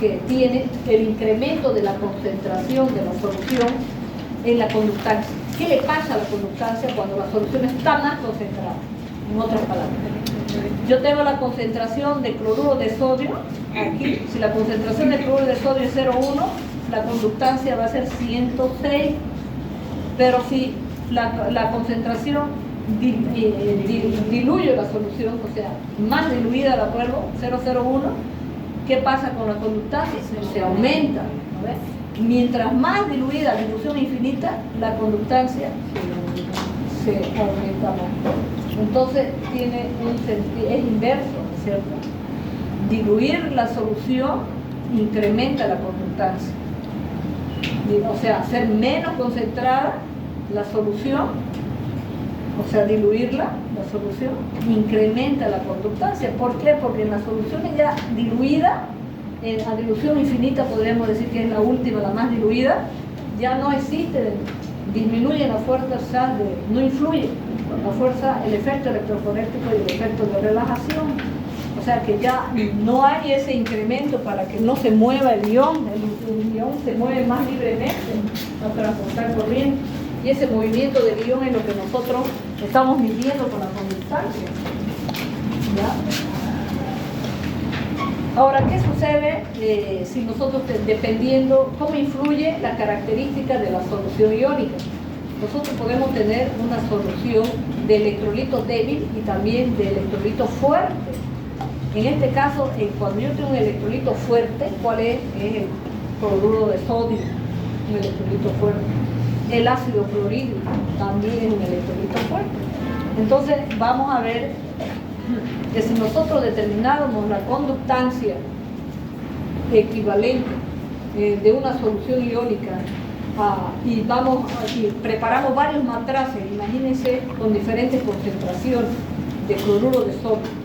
que tiene el incremento de la concentración de la solución en la conductancia. ¿Qué le pasa a la conductancia cuando la solución está más concentrada? En otras palabras, yo tengo la concentración de cloruro de sodio aquí. Si la concentración de cloruro de sodio es 0,1, la conductancia va a ser 106. Pero si la concentración diluye la solución, o sea, más diluida, ¿de acuerdo? 0,01, ¿qué pasa con la conductancia? Se aumenta, ¿no ves? Mientras más diluida, dilución infinita, la conductancia se aumenta más. Entonces tiene un sentido, es inverso, ¿cierto? Diluir la solución incrementa la conductancia. O sea, hacer menos concentrada la solución, o sea, diluirla, la solución, incrementa la conductancia. ¿Por qué? Porque en las soluciones ya diluidas, a dilución infinita podríamos decir que es la última, la más diluida, ya no existe, disminuye la fuerza, no influye la fuerza, el efecto electroforético y el efecto de relajación. O sea que ya no hay ese incremento para que no se mueva el ion, el ion se mueve más libremente para transportar corriente. Y ese movimiento del ion es lo que nosotros estamos midiendo con la conductancia. ¿Ya? Ahora, ¿qué sucede si nosotros, dependiendo cómo influye la característica de la solución iónica? Nosotros podemos tener una solución de electrolito débil y también de electrolito fuerte. En este caso, cuando yo tengo un electrolito fuerte, ¿cuál es? Es el cloruro de sodio, un electrolito fuerte. El ácido clorhídrico también es un electrolito fuerte. Entonces, vamos a ver que si nosotros determináramos la conductancia equivalente de una solución iónica y preparamos varios matraces, imagínense, con diferentes concentraciones de cloruro de sodio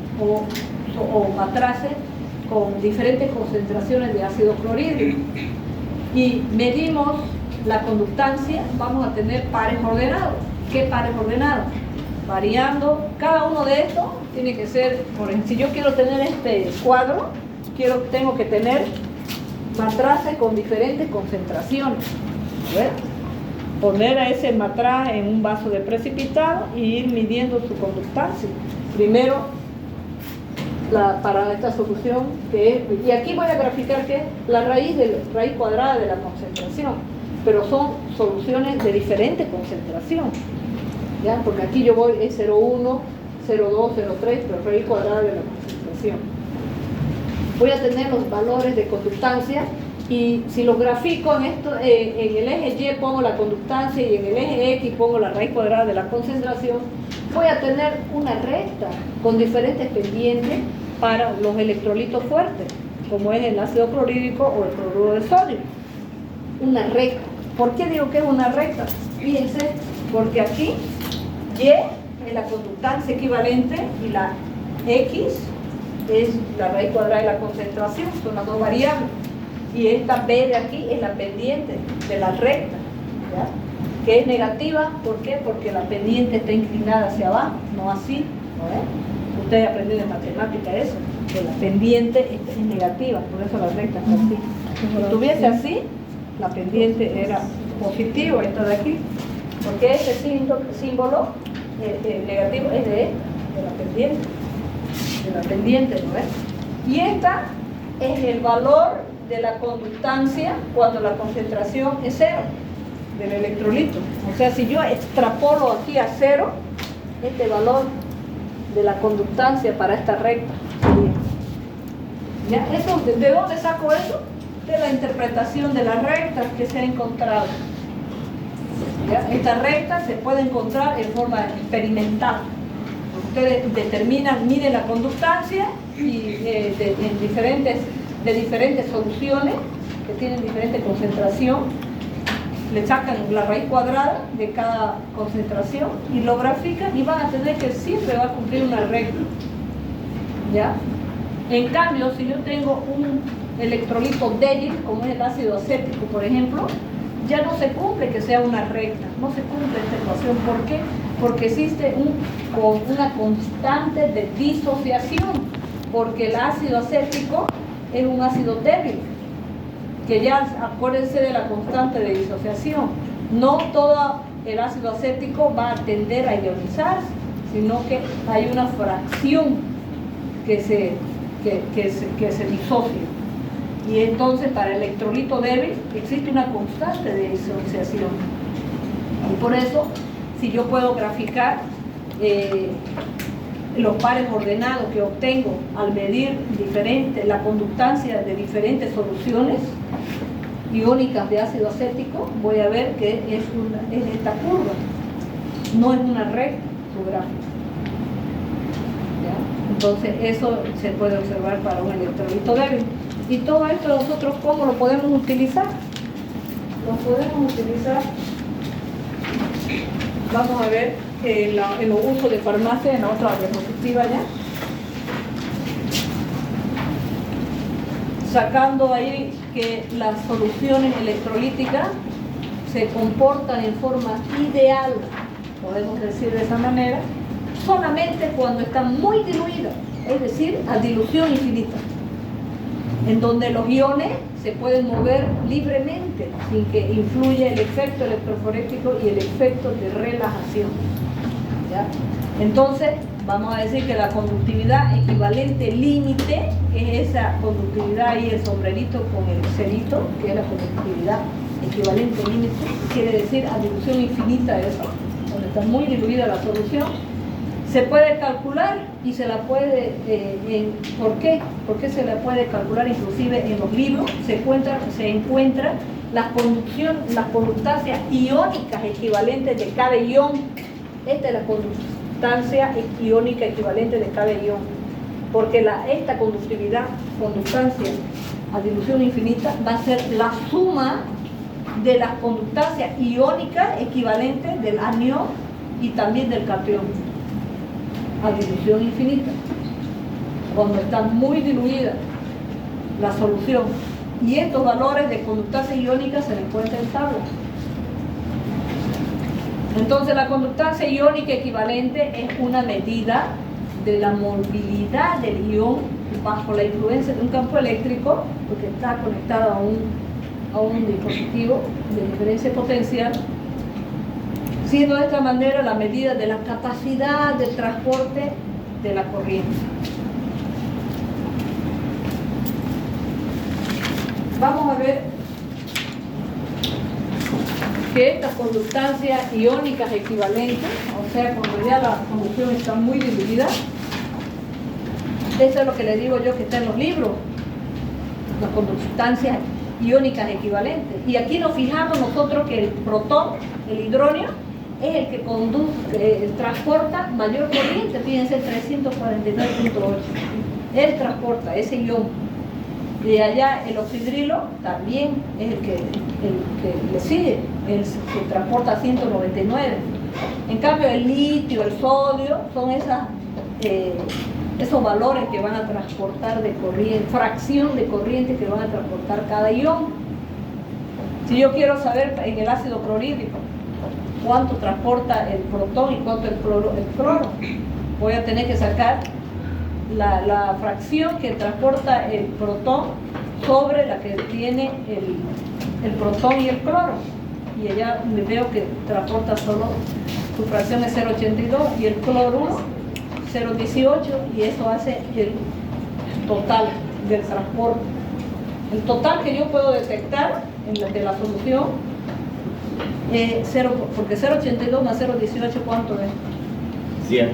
o matraces con diferentes concentraciones de ácido clorhídrico y medimos la conductancia, vamos a tener pares ordenados. ¿Qué pares ordenados? Variando, cada uno de estos tiene que ser, por ejemplo, si yo quiero tener este cuadro, tengo que tener matraces con diferentes concentraciones. ¿Ves? Poner a ese matraz en un vaso de precipitado y ir midiendo su conductancia. Primero, para esta solución, y aquí voy a graficar que la raíz cuadrada de la concentración, pero son soluciones de diferente concentración. ¿Ya? Porque aquí yo voy, es 0,1, 0,2, 0,3, pero raíz cuadrada de la concentración. Voy a tener los valores de conductancia y si los grafico en el eje Y pongo la conductancia y en el eje X pongo la raíz cuadrada de la concentración, voy a tener una recta con diferentes pendientes para los electrolitos fuertes, como es el ácido clorhídrico o el cloruro de sodio. Una recta. ¿Por qué digo que es una recta? Fíjense, porque aquí Y es la conductancia equivalente y la X es la raíz cuadrada de la concentración, son las dos variables. Y esta B de aquí es la pendiente de la recta, ¿ya? Que es negativa. ¿Por qué? Porque la pendiente está inclinada hacia abajo, no así, ¿no? Ustedes aprenden en matemática eso, que la pendiente es negativa, por eso la recta está así. Si estuviese así, la pendiente era positiva, esta de aquí, porque ese símbolo negativo es de la pendiente, ¿no es? Y esta es el valor de la conductancia cuando la concentración es 0 del electrolito. O sea, si yo extrapolo aquí a 0, este valor de la conductancia para esta recta. ¿Ya? ¿De dónde saco eso? De la interpretación de las rectas que se ha encontrado. ¿Ya? Esta recta se puede encontrar en forma experimental. Ustedes miden la conductancia y de diferentes soluciones que tienen diferente concentración, le sacan la raíz cuadrada de cada concentración y lo grafican y van a tener que siempre va a cumplir una recta. ¿Ya? En cambio, si yo tengo un electrolito débil, como es el ácido acético, por ejemplo, ya no se cumple que sea una recta, no se cumple esta ecuación. ¿Por qué? Porque existe una constante de disociación, porque el ácido acético es un ácido débil, que ya acuérdense de la constante de disociación. No todo el ácido acético va a tender a ionizarse, sino que hay una fracción que se disocia. Y entonces para el electrolito débil existe una constante de disociación. Y por eso, si yo puedo graficar los pares ordenados que obtengo al medir la conductancia de diferentes soluciones iónicas de ácido acético, voy a ver que es esta curva, no es una recta su gráfico. ¿Ya? Entonces eso se puede observar para un electrolito débil. Y todo esto nosotros, ¿cómo lo podemos utilizar? Lo podemos utilizar, vamos a ver en los usos de farmacia en la otra diapositiva ya. Sacando ahí que las soluciones electrolíticas se comportan en forma ideal, podemos decir de esa manera, solamente cuando están muy diluidas, es decir, a dilución infinita, en donde los iones se pueden mover libremente sin que influya el efecto electroforético y el efecto de relajación. ¿Ya? Entonces, vamos a decir que la conductividad equivalente límite, que es esa conductividad ahí, el sombrerito con el cerito, que es la conductividad equivalente límite, quiere decir a dilución infinita eso, donde está muy diluida la solución, se puede calcular y se la puede, ¿por qué? Porque se la puede calcular inclusive en los libros, se encuentra las conductancias iónicas equivalentes de cada ion. Esta es la conductancia iónica equivalente de cada ion, porque esta conductancia a dilución infinita va a ser la suma de las conductancias iónicas equivalentes del anión y también del catión a dilución infinita, cuando está muy diluida la solución. Y estos valores de conductancia iónica se encuentran en tabla. Entonces la conductancia iónica equivalente es una medida de la movilidad del ion bajo la influencia de un campo eléctrico, porque está conectado a un dispositivo de diferencia potencial, siendo de esta manera la medida de la capacidad de transporte de la corriente. Vamos a ver que estas conductancias iónicas equivalentes, o sea, cuando ya la conducción está muy diluida, eso es lo que le digo yo que está en los libros, las conductancias iónicas equivalentes. Y aquí nos fijamos nosotros que el protón, el hidrógeno, es el que transporta mayor corriente, fíjense, 349.8. Él transporta ese ion. De allá el oxidrilo también es el que le sigue, el que transporta 199. En cambio el litio, el sodio, son esos valores que van a transportar de corriente, fracción de corriente que van a transportar cada ion. Si yo quiero saber en el ácido clorhídrico cuánto transporta el protón y cuánto el cloro, voy a tener que sacar la fracción que transporta el protón sobre la que tiene el protón y el cloro, y allá me veo que transporta solo, su fracción es 0,82 y el cloro 0,18, y eso hace el total del transporte. El total que yo puedo detectar de la solución es 0, porque 0,82 más 0,18 ¿cuánto es? 100.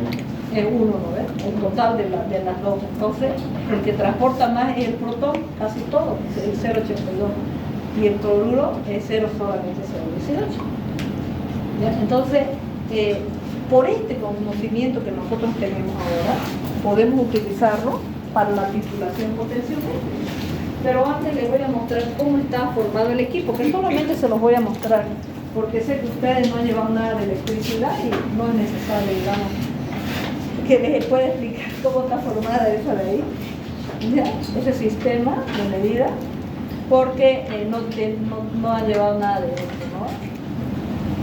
Es 1, ¿no ves? El total de las dos. Entonces, el que transporta más es el protón, casi todo, el 0,82. Y el cloruro es 0, solamente 0,18. ¿Ya? Entonces, por este conocimiento que nosotros tenemos ahora, podemos utilizarlo para la titulación potenciométrica. Pero antes les voy a mostrar cómo está formado el equipo, que solamente se los voy a mostrar, porque sé que ustedes no han llevado nada de electricidad y no es necesario, digamos, que les pueda explicar cómo está formada esa de ahí, ¿ya? Ese sistema de medida, porque no han llevado nada de esto, ¿no?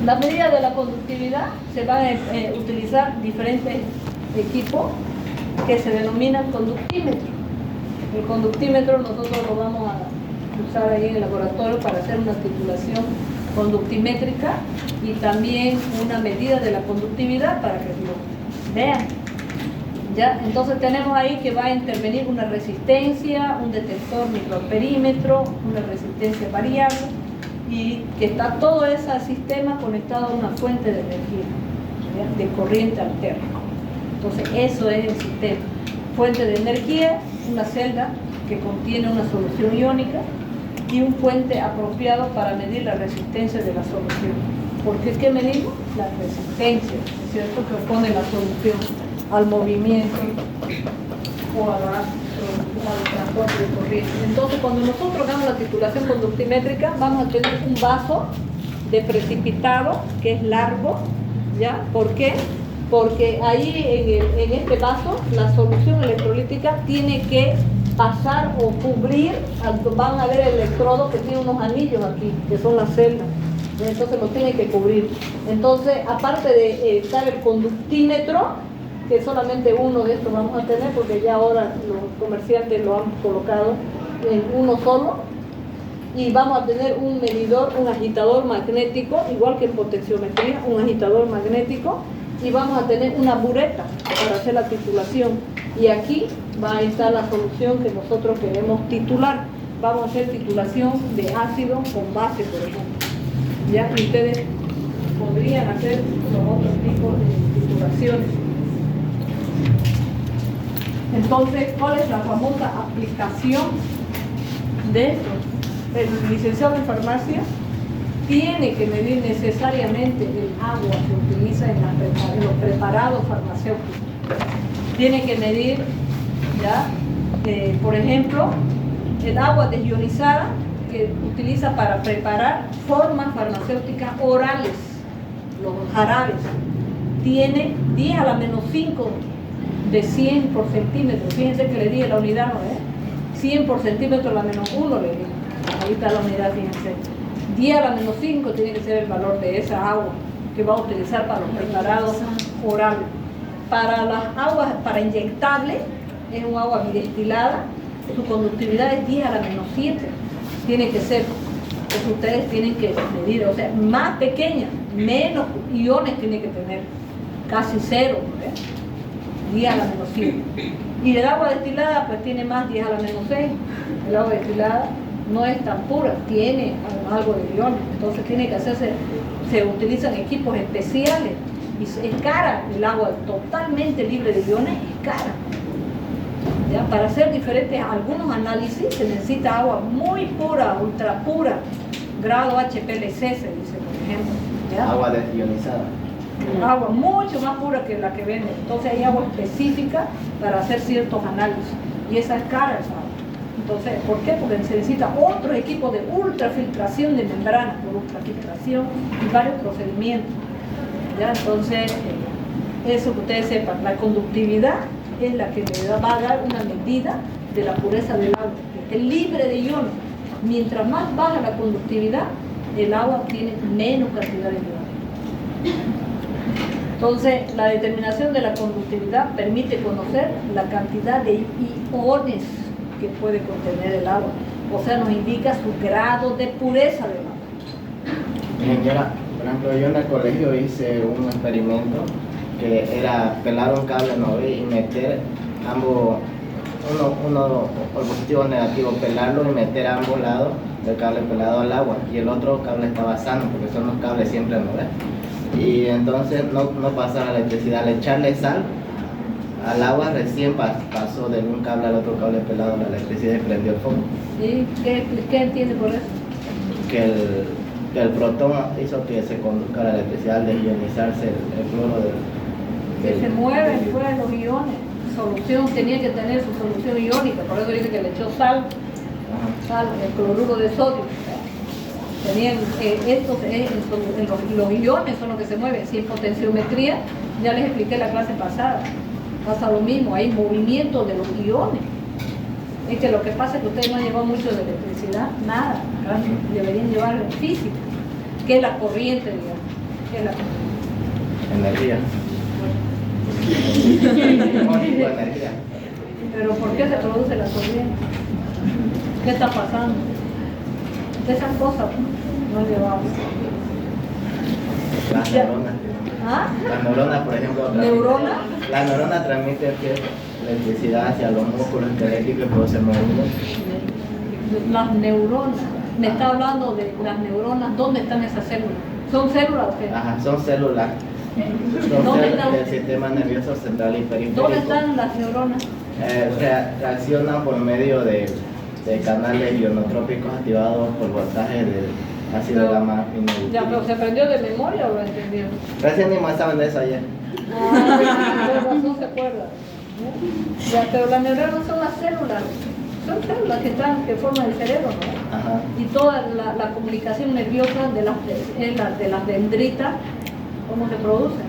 La medida de la conductividad se van a utilizar diferentes equipos que se denominan conductímetros. El conductímetro nosotros lo vamos a usar ahí en el laboratorio para hacer una titulación conductimétrica y también una medida de la conductividad para que lo vean. ¿Ya? Entonces tenemos ahí que va a intervenir una resistencia, un detector microperímetro, una resistencia variable y que está todo ese sistema conectado a una fuente de energía, ¿ya? De corriente alterna. Entonces eso es el sistema. Fuente de energía, una celda que contiene una solución iónica y un puente apropiado para medir la resistencia de la solución. ¿Por qué? ¿Qué medimos? La resistencia, ¿es cierto?, que opone la solución al movimiento o al transporte de corriente. Entonces, cuando nosotros hagamos la titulación conductimétrica, vamos a tener un vaso de precipitado que es largo, ¿ya? ¿Por qué? Porque ahí en este vaso la solución electrolítica tiene que pasar o cubrir, van a ver el electrodo que tiene unos anillos aquí, que son las celdas, entonces lo tiene que cubrir. Entonces, aparte de estar el conductímetro, que solamente uno de estos vamos a tener, porque ya ahora los comerciantes lo han colocado en uno solo, y vamos a tener un medidor, un agitador magnético, igual que en potenciometría, un agitador magnético, y vamos a tener una bureta para hacer la titulación. Y aquí va a estar la solución que nosotros queremos titular. Vamos a hacer titulación de ácido con base, por ejemplo. ¿Ya? Y ustedes podrían hacer los otros tipos de titulaciones. Entonces, ¿cuál es la famosa aplicación de esto? El licenciado en farmacia tiene que medir necesariamente el agua que utiliza en los preparados farmacéuticos. Tiene que medir, ¿ya? Por ejemplo, el agua desionizada que utiliza para preparar formas farmacéuticas orales, los jarabes, tiene 10 a la menos 5 de 100 por centímetro. Fíjense que le di la unidad, ¿no? 100 por centímetro a la menos 1 le di. Ahí está la unidad, fíjense. 10 a la menos 5 tiene que ser el valor de esa agua que va a utilizar para los preparados orales. Para las aguas, para inyectable, es un agua bidestilada, su conductividad es 10 a la menos 7. Tiene que ser, pues ustedes tienen que medir, o sea, más pequeña, menos iones tiene que tener, casi cero, ¿eh? 10 a la menos 7. Y el agua destilada, pues tiene más, 10 a la menos 6. El agua destilada no es tan pura, tiene algo de iones, entonces tiene que hacerse, se utilizan equipos especiales y es cara el agua totalmente libre de iones, es cara. ¿Ya? Para hacer diferentes algunos análisis se necesita agua muy pura, ultra pura, grado HPLC se dice, por ejemplo. ¿Ya? Agua desionizada. Agua mucho más pura que la que venden, entonces hay agua específica para hacer ciertos análisis y esa es cara esa agua. Entonces, ¿por qué? Porque se necesita otro equipo de ultrafiltración de membranas, por ultrafiltración y varios procedimientos. ¿Ya? Entonces, eso que ustedes sepan, la conductividad es la que le va a dar una medida de la pureza del agua, que es libre de iones. Mientras más baja la conductividad, el agua tiene menos cantidad de iones. Entonces, la determinación de la conductividad permite conocer la cantidad de iones que puede contener el agua. O sea, nos indica su grado de pureza del agua. Señora, por ejemplo, yo en el colegio hice un experimento que era pelar un cable, ¿no? Y meter ambos, uno por positivo o negativo, pelarlo y meter a ambos lados del cable pelado al agua, y el otro cable estaba sano, porque son los cables siempre, ¿no ves? Y entonces no pasaba la electricidad. Al echarle sal al agua recién pasó de un cable al otro cable pelado la electricidad y prendió el foco. ¿Y qué entiende por eso? Que el protón hizo que se conduzca la electricidad al desionizarse el cloro que se mueven fuera los iones. Solución tenía que tener su solución iónica, por eso dice que le echó sal, el cloruro de sodio. Tenían los iones son los que se mueven. Si en potenciometría, ya les expliqué la clase pasada, pasa lo mismo, hay movimiento de los iones. Es que lo que pasa es que ustedes no han llevado mucho de electricidad, nada, deberían llevar física, que es la corriente, digamos, que es la energía. Pero ¿por qué se produce la corriente? ¿Qué está pasando? Esas cosas no llevamos. Las neuronas. ¿Ah? Las neuronas, por ejemplo, ¿Neurona? La neurona transmite electricidad hacia los músculos esqueléticos y produce movimiento. Las neuronas. Me está hablando de las neuronas. ¿Dónde están esas células? ¿Son células o qué? Ajá, son células. Son ¿Dónde células están? del sistema nervioso central y periférico. ¿Dónde están las neuronas? Reaccionan por medio de canales ionotrópicos activados por voltaje del ácido gamma Ya, pero ¿se aprendió de memoria o lo entendió? Recién dimos examen de eso ayer. Por razón se acuerda. Ya, pero las neuronas son las células. Son células que forman el cerebro, ¿no? Ajá. Y toda la comunicación nerviosa de las dendritas, ¿cómo se producen?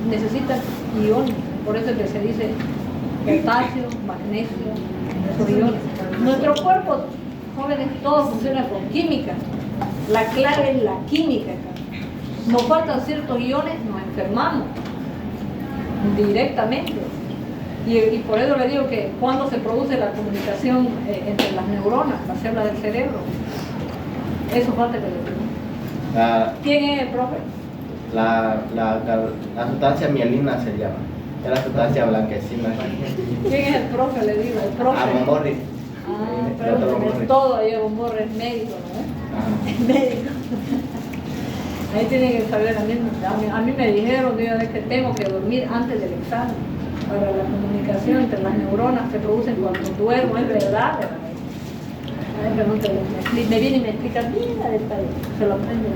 Necesitan iones, por eso es que se dice potasio, magnesio, esos iones. Nuestro cuerpo, jóvenes, todo funciona con química. La clave es la química. Nos faltan ciertos iones, nos enfermamos directamente. Y por eso le digo que cuando se produce la comunicación entre las neuronas, las células del cerebro, eso falta que le diga. ¿Quién es el profe? La sustancia mielina se llama. Es la sustancia blanquecina. ¿Quién es el profe? Le digo, el profe. Bomborri. Pero todo ahí Bomborri es médico, ¿no? Es médico. Ahí tiene que saber a mí me dijeron que tengo que dormir antes del examen para la comunicación entre las neuronas se producen cuando duermo, es verdad. Me viene y me explica, mira detalle, se lo aprende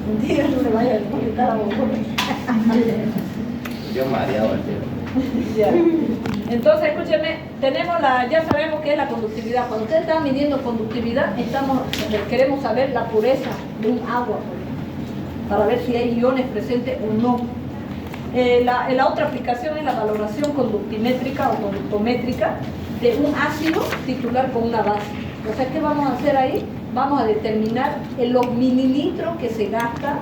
un día no le vaya a explicar a Bomborri. Yo mareado al tío. Ya. Entonces, escúcheme, ya sabemos qué es la conductividad. Cuando ustedes están midiendo conductividad, queremos saber la pureza de un agua, para ver si hay iones presentes o no. La otra aplicación es la valoración conductimétrica o conductométrica de un ácido titular con una base. O sea, ¿qué vamos a hacer ahí? Vamos a determinar los mililitros que se gasta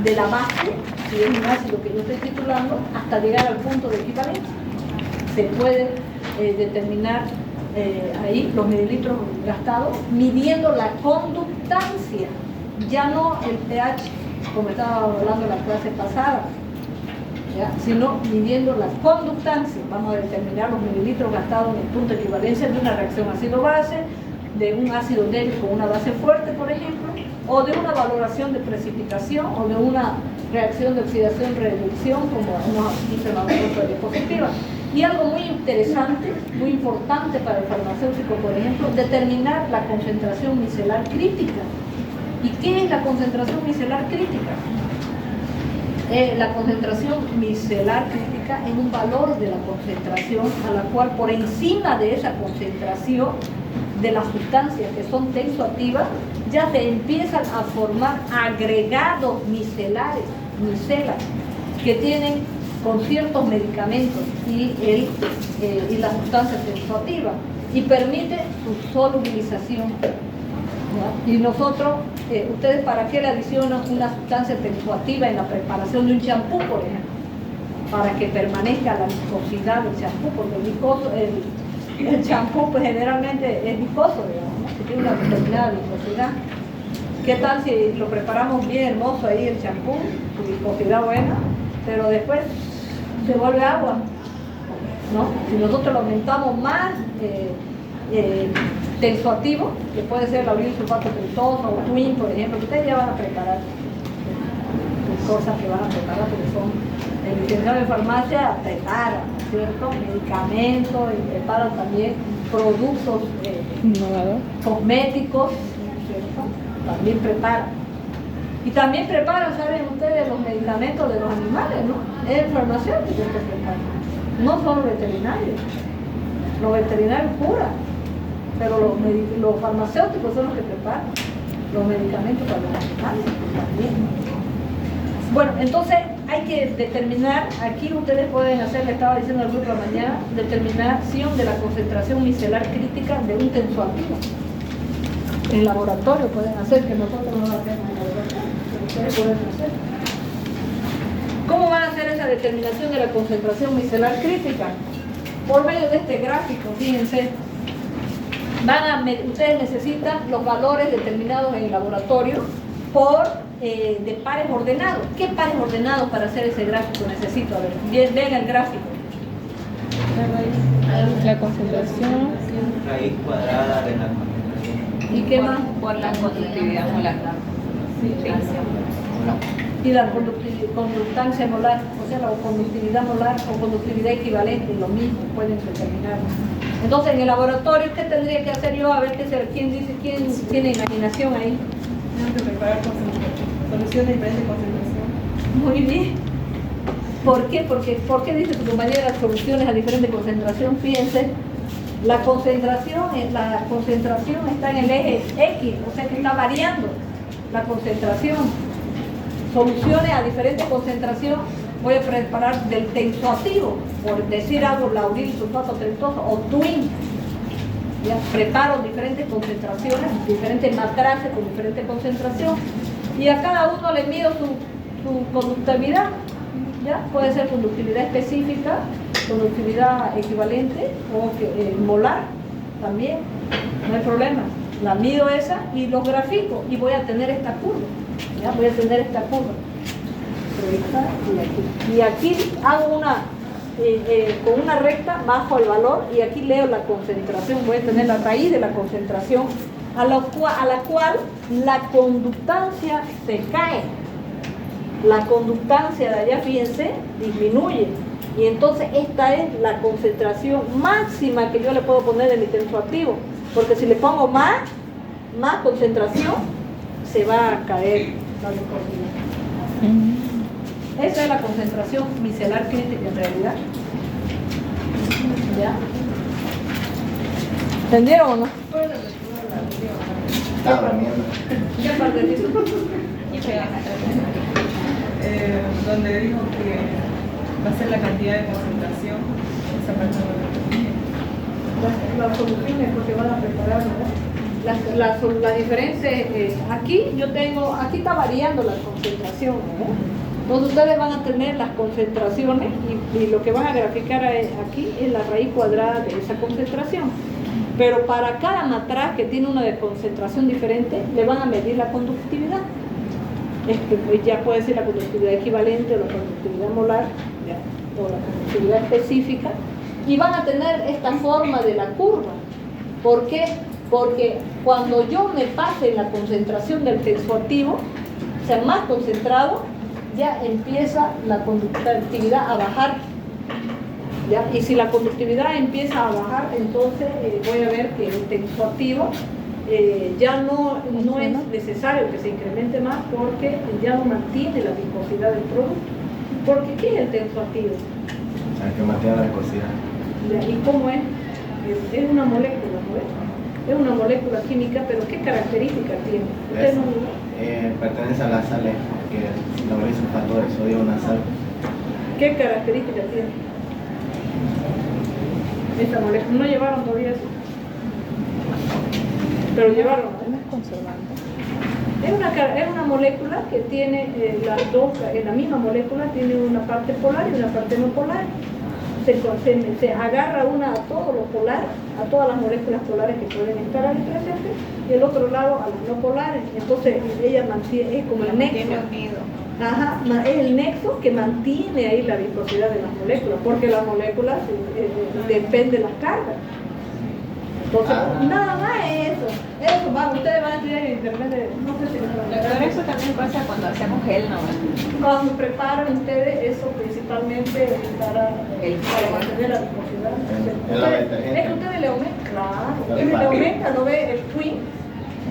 de la base, si es un ácido que yo estoy titulando, hasta llegar al punto de equivalencia. Se puede determinar ahí los mililitros gastados midiendo la conductancia, ya no el pH, como estaba hablando en la clase pasada, ¿ya? Sino midiendo la conductancia. Vamos a determinar los mililitros gastados en el punto de equivalencia de una reacción ácido-base, de un ácido débil con una base fuerte, por ejemplo, o de una valoración de precipitación o de una reacción de oxidación-reducción, como nos dice la otra diapositiva. Y algo muy interesante, muy importante para el farmacéutico, por ejemplo, determinar la concentración micelar crítica. ¿Y qué es la concentración micelar crítica? La concentración micelar crítica es un valor de la concentración a la cual por encima de esa concentración de las sustancias que son tensoactivas ya se empiezan a formar agregados micelares, micelas, que tienen con ciertos medicamentos y las sustancias tensoactivas y permite su solubilización. ¿Ya? Y nosotros, ¿ustedes para qué le adicionan una sustancia tensoactiva en la preparación de un champú, por ejemplo? Para que permanezca la viscosidad del champú, porque el champú pues, generalmente es viscoso, digamos, ¿no? Que tiene una determinada viscosidad. ¿Qué tal si lo preparamos bien hermoso ahí el champú, su viscosidad buena, pero después se vuelve agua, ¿no? Si nosotros lo aumentamos más tensoactivo, que puede ser lauril sulfato pentoso o twin, por ejemplo, que ustedes ya van a preparar cosas que van a preparar porque son el licenciado de farmacia prepara, ¿cierto? Medicamentos y preparan también productos cosméticos, ¿cierto? También preparan. Y también preparan, ¿saben ustedes, los medicamentos de los animales, ¿no? Es el farmacéutico que prepara, no son los veterinarios. Los veterinarios curan, pero los farmacéuticos son los que preparan los medicamentos para los animales también. Bueno, entonces hay que determinar, aquí ustedes pueden hacer, le estaba diciendo al grupo de mañana, determinación de la concentración micelar crítica de un tensoactivo. En laboratorio pueden hacer, que nosotros no lo hacemos en laboratorio, pero ustedes pueden hacer. ¿Cómo van a hacer esa determinación de la concentración micelar crítica? Por medio de este gráfico, fíjense. Ustedes necesitan los valores determinados en el laboratorio de pares ordenados. ¿Qué pares ordenados para hacer ese gráfico necesito? A ver, ven el gráfico. La concentración. Raíz cuadrada de la concentración. ¿Y qué más? Por la conductividad molar. Y la conductancia molar, o sea, la conductividad molar o conductividad equivalente, lo mismo, pueden determinar. Entonces, en el laboratorio, ¿qué tendría que hacer yo? A ver quién tiene imaginación ahí. Tengo que preparar soluciones de diferente concentración. Muy bien. ¿Por qué? ¿Por qué dice tu compañera soluciones a diferente concentración? Fíjense, la concentración está en el eje X, o sea que está variando la concentración. Soluciones a diferente concentración, voy a preparar del tensoactivo, por decir algo, lauril, sulfato tensoso o twin. Ya preparo diferentes concentraciones, diferentes matraces con diferente concentración, y a cada uno le mido su conductividad. ¿Ya? Puede ser conductividad específica, conductividad equivalente o molar también, no hay problema. La mido esa y los grafico y voy a tener esta curva. ¿Ya? Voy a tener esta curva. Y aquí hago con una recta bajo el valor y aquí leo la concentración. Voy a tener la raíz de la concentración a la cual la conductancia se cae. La conductancia de allá, fíjense, disminuye. Y entonces esta es la concentración máxima que yo le puedo poner de mi tensoactivo. Porque si le pongo más concentración, se va a caer la viscosidad. Esa es la concentración micelar crítica en realidad. ¿Ya? ¿Entendieron o no? Estaba durmiendo. ¿Qué partecito? Donde dijo que va a ser la cantidad de concentración, esa parte no lo Las soluciones porque van a preparar, ¿no? La diferencia es, aquí está variando la concentración, ¿no? Entonces ustedes van a tener las concentraciones y lo que van a graficar aquí es la raíz cuadrada de esa concentración. Pero para cada matraz que tiene una de concentración diferente, le van a medir la conductividad. Pues ya puede ser la conductividad equivalente o la conductividad molar, ¿ya? O la conductividad específica, y van a tener esta forma de la curva. ¿Por qué? Porque cuando yo me pase la concentración del tensoactivo, o sea, más concentrado, ya empieza la conductividad a bajar. ¿Ya? Y si la conductividad empieza a bajar, entonces voy a ver que el tensoactivo ya no es necesario que se incremente más porque ya no mantiene la viscosidad del producto. Porque ¿qué es el tensoactivo? Que mantiene la viscosidad. ¿Y cómo es? Es una molécula, ¿no es? Es una molécula química, pero ¿qué características tiene? ¿Usted no? Pertenece a las sales que lauril sulfato de sodio, una sal. ¿Qué características tiene esta molécula? ¿No llevaron todavía eso? Pero llevaron. Es una molécula que tiene las dos, en la misma molécula tiene una parte polar y una parte no polar. Se agarra a todo lo polar, a todas las moléculas polares que pueden estar ahí presentes, y el otro lado a las no polares. Entonces ella mantiene, es como el nexo. Ajá, es el nexo que mantiene ahí la viscosidad de las moléculas, porque las moléculas dependen de las cargas. Entonces, nada más es eso. Ustedes van a estudiar en internet, no sé si les van a Doctor, eso también pasa cuando hacemos gel, ¿no? Cuando preparan ustedes eso principalmente para mantener la viscosidad. Es que ustedes le aumentan, claro, le aumentan, ¿no ve? El twin,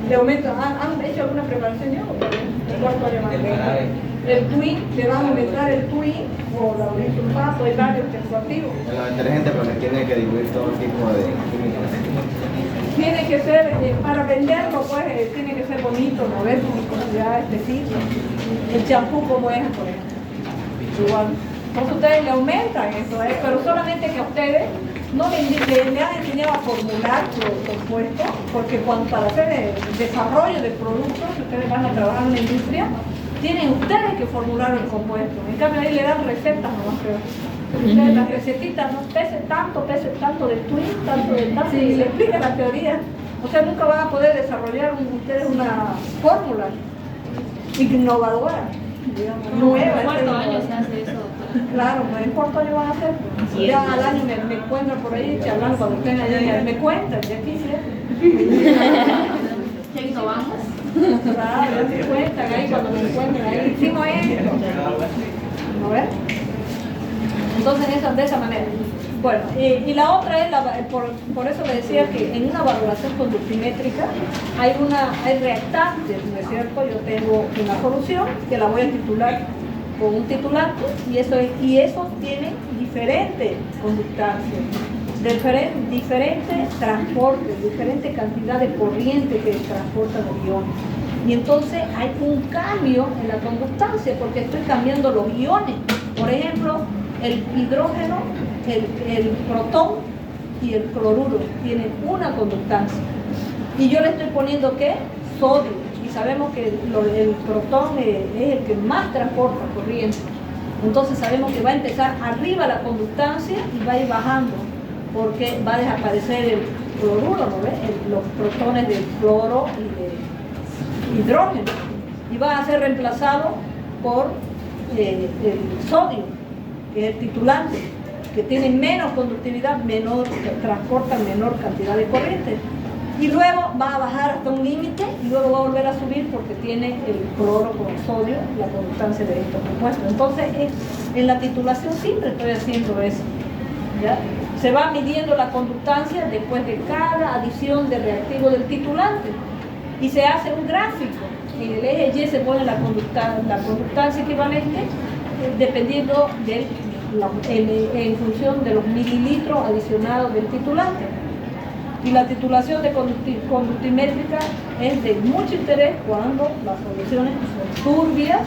le aumentan. ¿Han hecho alguna preparación ya? ¿El cuarto año más? El twin, le van a aumentar el twin o la sulfato, hay varios tensoactivos. En los detergentes porque tiene que diluir todo tipo de químicos. Tiene que ser, para venderlo, pues, tiene que ser bonito, ¿no? Ver con viscosidad específica. El champú como es, por ejemplo. Igual. Entonces ustedes le aumentan eso, pero solamente que a ustedes no le han enseñado a formular los compuestos, porque para hacer el desarrollo de productos, si ustedes van a trabajar en la industria, tienen ustedes que formular el compuesto. En cambio ahí le dan recetas nomás, creo. Ustedes las recetitas, no pese tanto de twin, tanto de tal, y le explica la teoría. O sea, nunca van a poder desarrollar ustedes una fórmula innovadora, digamos, nueva. En cuarto año se hace eso, doctora. Claro, pues en cuarto año van a hacer. Ya al año me encuentran por ahí charlando cuando estén allá, me cuentan, ya quisiera. ¿Ya innovamos? Claro, ya se cuentan ahí cuando me encuentren ahí. Hicimos esto. ¿No ves? Entonces, de esa manera. Bueno, y la otra es, por eso le decía que en una valoración conductimétrica hay reactantes, ¿no es cierto? Yo tengo una solución que la voy a titular con un titulante y eso tiene diferentes conductancias, diferentes transportes, diferente cantidad de corriente que transportan los iones. Y entonces hay un cambio en la conductancia porque estoy cambiando los iones. Por ejemplo, el hidrógeno, el protón y el cloruro tienen una conductancia. Y yo le estoy poniendo ¿qué? Sodio. Y sabemos que el protón es el que más transporta corriente. Entonces sabemos que va a empezar arriba la conductancia y va a ir bajando, porque va a desaparecer el cloruro, ¿no ves? Los protones del cloro y de hidrógeno. Y va a ser reemplazado por el sodio, que es el titulante, que tiene menos conductividad, transporta menor cantidad de corriente. Y luego va a bajar hasta un límite y luego va a volver a subir porque tiene el cloro con el sodio, la conductancia de estos compuestos. Entonces, en la titulación siempre estoy haciendo eso, ¿ya? Se va midiendo la conductancia después de cada adición de reactivo del titulante y se hace un gráfico. En el eje Y se pone la conductancia equivalente dependiendo en función de los mililitros adicionados del titulante. Y la titulación de conductimétrica es de mucho interés cuando las soluciones son turbias,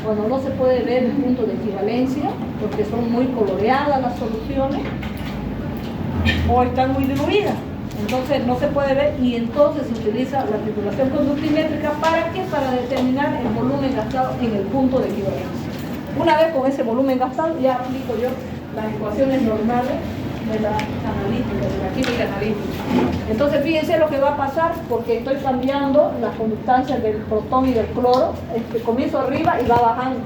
cuando no se puede ver el punto de equivalencia, porque son muy coloreadas las soluciones, o están muy diluidas. Entonces no se puede ver y entonces se utiliza la titulación conductimétrica ¿para qué? Para determinar el volumen gastado en el punto de equivalencia. Una vez con ese volumen gastado ya aplico yo las ecuaciones normales de la analítica, de la química analítica. Entonces fíjense lo que va a pasar porque estoy cambiando las conductancias del protón y del cloro. Comienzo arriba y va bajando.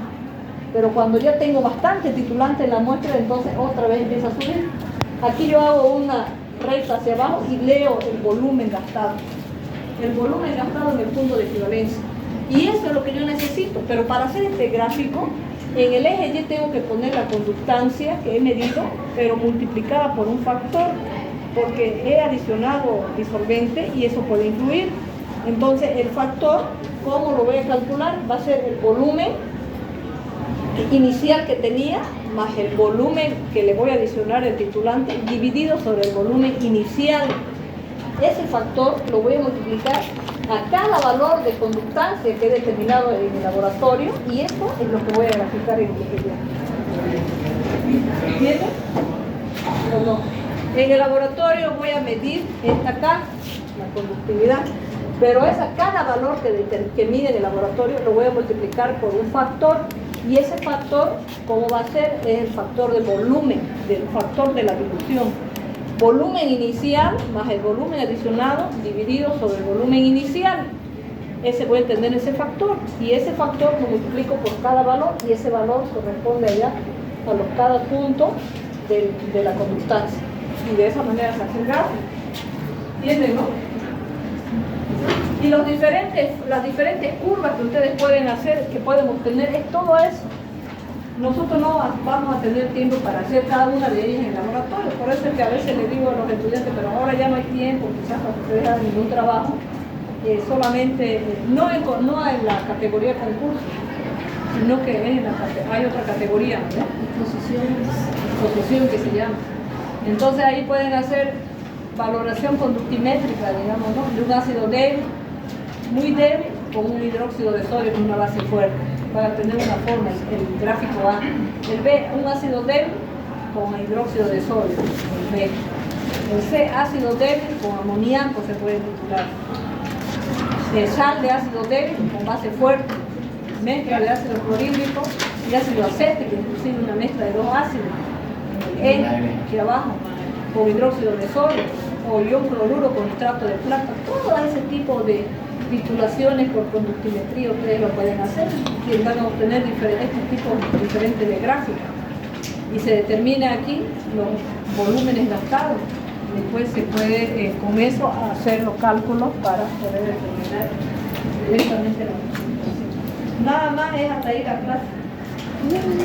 Pero cuando ya tengo bastante titulante en la muestra, entonces otra vez empieza a subir. Aquí yo hago una recta hacia abajo y leo el volumen gastado. El volumen gastado en el punto de equivalencia. Y eso es lo que yo necesito. Pero para hacer este gráfico, en el eje Y tengo que poner la conductancia que he medido, pero multiplicada por un factor, porque he adicionado disolvente y eso puede influir. Entonces el factor, ¿cómo lo voy a calcular? Va a ser el volumen inicial que tenía más el volumen que le voy a adicionar el titulante dividido sobre el volumen inicial. Ese factor lo voy a multiplicar a cada valor de conductancia que he determinado en el laboratorio y eso es lo que voy a graficar en el eje. ¿Entienden? ¿O no? En el laboratorio voy a medir esta acá, la conductividad, pero cada valor que mide en el laboratorio lo voy a multiplicar por un factor y ese factor, ¿cómo va a ser? Es el factor de volumen, del factor de la dilución. Volumen inicial más el volumen adicionado dividido sobre el volumen inicial. Voy a tener ese factor y ese factor lo multiplico por cada valor y ese valor corresponde allá a cada punto de la conductancia. Y de esa manera se hace el gráfico. ¿Entienden, no? Y las diferentes curvas que ustedes pueden hacer, que pueden obtener, es todo eso. Nosotros no vamos a tener tiempo para hacer cada una de ellas en el laboratorio. Por eso es que a veces les digo a los estudiantes, pero ahora ya no hay tiempo, quizás para que ustedes hagan ningún trabajo, solamente, no en la categoría concurso, sino que hay otra categoría, ¿no? Exposición que se llama. Entonces ahí pueden hacer valoración conductimétrica, digamos, ¿no? De un ácido débil, muy débil, con un hidróxido de sodio con una base fuerte, para tener una forma, el gráfico A. El B, un ácido débil con hidróxido de sodio, el B. El C, ácido débil con amoníaco se puede titular. Sal de ácido débil con base fuerte, mezcla de ácido clorhídrico y ácido acético, inclusive una mezcla de dos ácidos. N aquí abajo, con hidróxido de sodio, o ion cloruro con nitrato de plata, todo ese tipo de titulaciones por conductimetría ustedes lo pueden hacer y van a obtener estos tipos diferentes de gráficas. Y se determina aquí los volúmenes gastados. Después se puede con eso hacer los cálculos para poder determinar directamente la concentración. Nada más es hasta ahí la clase.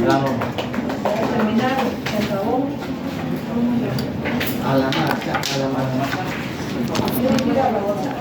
Bravo. Para terminar, por favor. A la marcha, a la marcha. Tienen que ir a la